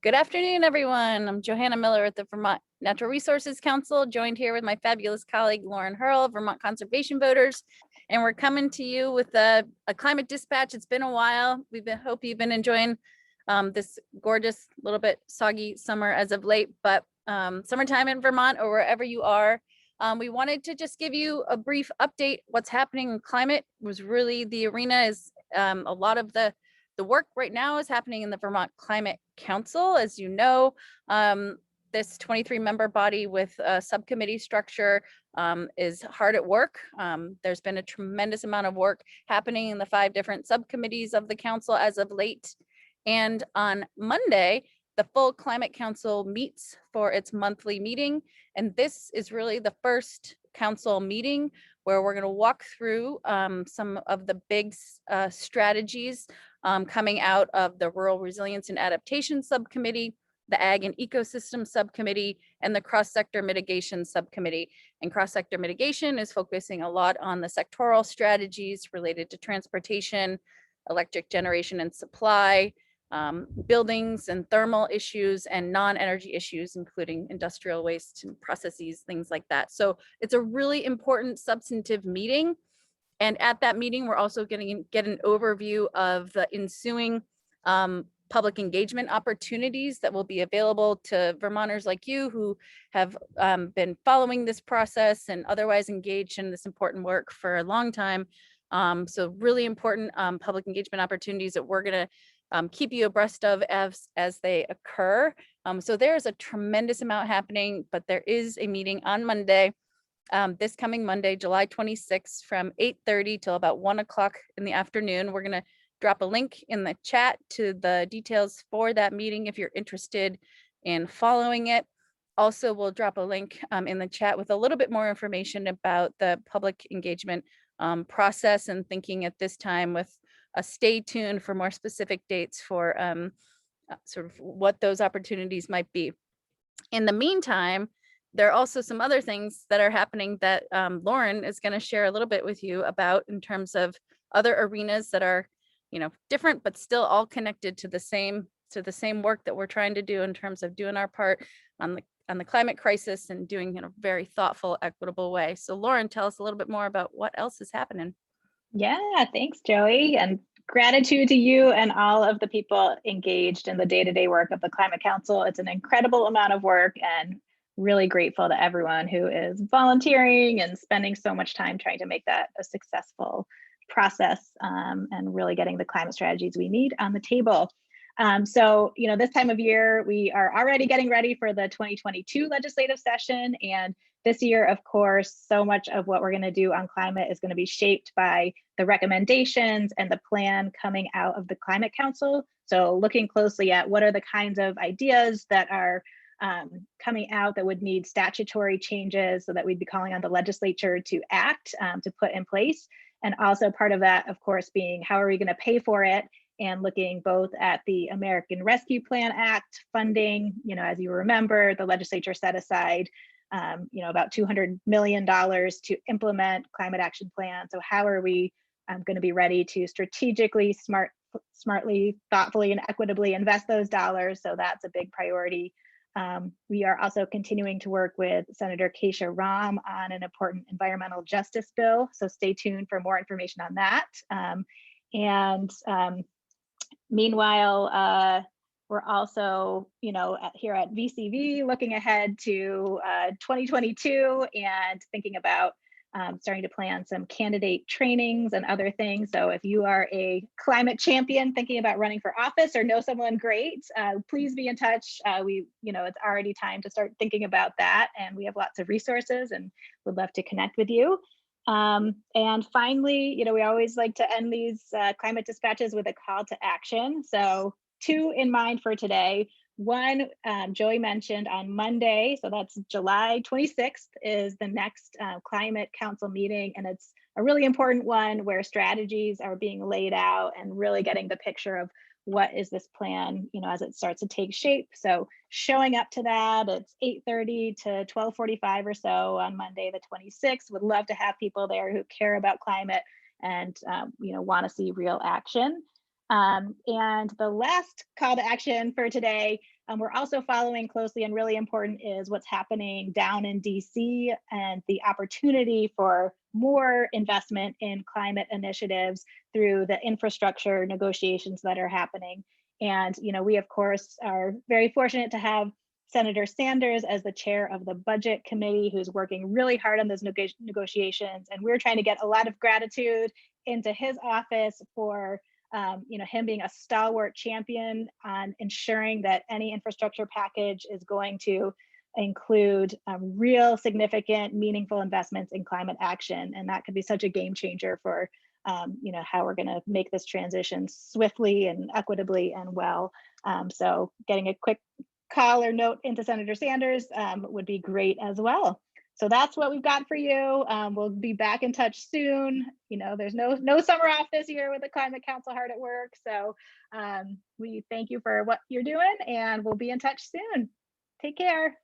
Good afternoon, everyone. I'm Johanna Miller at the Vermont Natural Resources Council, joined here with my fabulous colleague, Lauren Hierl, Vermont Conservation Voters. And we're coming to you with a climate dispatch. It's been a while. Hope you've been enjoying this gorgeous, little bit soggy summer as of late, but summertime in Vermont or wherever you are. We wanted to just give you a brief update. What's happening in climate was really the arena is a lot of the work right now is happening in the Vermont Climate Council. As you know, this 23-member body with a subcommittee structure is hard at work. There's been a tremendous amount of work happening in the 5 different subcommittees of the council as of late. And on Monday, the full Climate Council meets for its monthly meeting. And this is really the first council meeting where we're going to walk through some of the big strategies coming out of the Rural Resilience and Adaptation Subcommittee, the Ag and Ecosystem Subcommittee, and the Cross-Sector Mitigation Subcommittee. And cross-sector mitigation is focusing a lot on the sectoral strategies related to transportation, electric generation and supply, buildings and thermal issues, and non-energy issues, including industrial waste and processes, things like that. So it's a really important substantive meeting. And at that meeting, we're also going to get an overview of the ensuing public engagement opportunities that will be available to Vermonters like you who have been following this process and otherwise engaged in this important work for a long time. So really important public engagement opportunities that we're going to keep you abreast of as they occur. So there's a tremendous amount happening, but there is a meeting on Monday, this coming Monday, July 26th from 8:30 till about 1 o'clock in the afternoon. We're going to drop a link in the chat to the details for that meeting if you're interested in following it. Also, we'll drop a link in the chat with a little bit more information about the public engagement process and thinking at this time with a stay tuned for more specific dates for sort of what those opportunities might be. In the meantime, there are also some other things that are happening that Lauren is going to share a little bit with you about in terms of other arenas that are, different, but still all connected to the same work that we're trying to do in terms of doing our part on the climate crisis and doing in a very thoughtful, equitable way. So Lauren, tell us a little bit more about what else is happening. Yeah, thanks, Joey. And gratitude to you and all of the people engaged in the day-to-day work of the Climate Council. It's an incredible amount of work and really grateful to everyone who is volunteering and spending so much time trying to make that a successful process and really getting the climate strategies we need on the table. So, this time of year, we are already getting ready for the 2022 legislative session. And this year, of course, so much of what we're going to do on climate is going to be shaped by the recommendations and the plan coming out of the Climate Council. So looking closely at what are the kinds of ideas that are coming out that would need statutory changes so that we'd be calling on the legislature to act, to put in place. And also part of that, of course, being how are we going to pay for it? And looking both at the American Rescue Plan Act funding, as you remember, the legislature set aside, about $200 million to implement climate action plan. So how are we going to be ready to strategically, smartly, thoughtfully, and equitably invest those dollars? So that's a big priority. We are also continuing to work with Senator Keisha Ram on an important environmental justice bill. So stay tuned for more information on that. Meanwhile, we're also, here at VCV looking ahead to 2022 and thinking about starting to plan some candidate trainings and other things. So if you are a climate champion thinking about running for office or know someone great, please be in touch. It's already time to start thinking about that. And we have lots of resources and would love to connect with you. And finally, we always like to end these climate dispatches with a call to action. So 2 in mind for today. One, Joey mentioned on Monday, so that's July 26th is the next Climate Council meeting. And it's a really important one where strategies are being laid out and really getting the picture of what is this plan, as it starts to take shape. So showing up to that, it's 8:30 to 12:45 or so on Monday, the 26th. Would love to have people there who care about climate and, want to see real action. And the last call to action for today, we're also following closely, and really important, is what's happening down in DC and the opportunity for more investment in climate initiatives through the infrastructure negotiations that are happening. And, you know, we of course are very fortunate to have Senator Sanders as the chair of the budget committee, who's working really hard on those negotiations. And we're trying to get a lot of gratitude into his office for you know, him being a stalwart champion on ensuring that any infrastructure package is going to include real significant, meaningful investments in climate action. And that could be such a game changer for you know, how we're going to make this transition swiftly and equitably and well. So getting a quick call or note into Senator Sanders would be great as well. So that's what we've got for you. We'll be back in touch soon. You know, there's no summer off this year with the Climate Council hard at work. So we thank you for what you're doing, and we'll be in touch soon. Take care.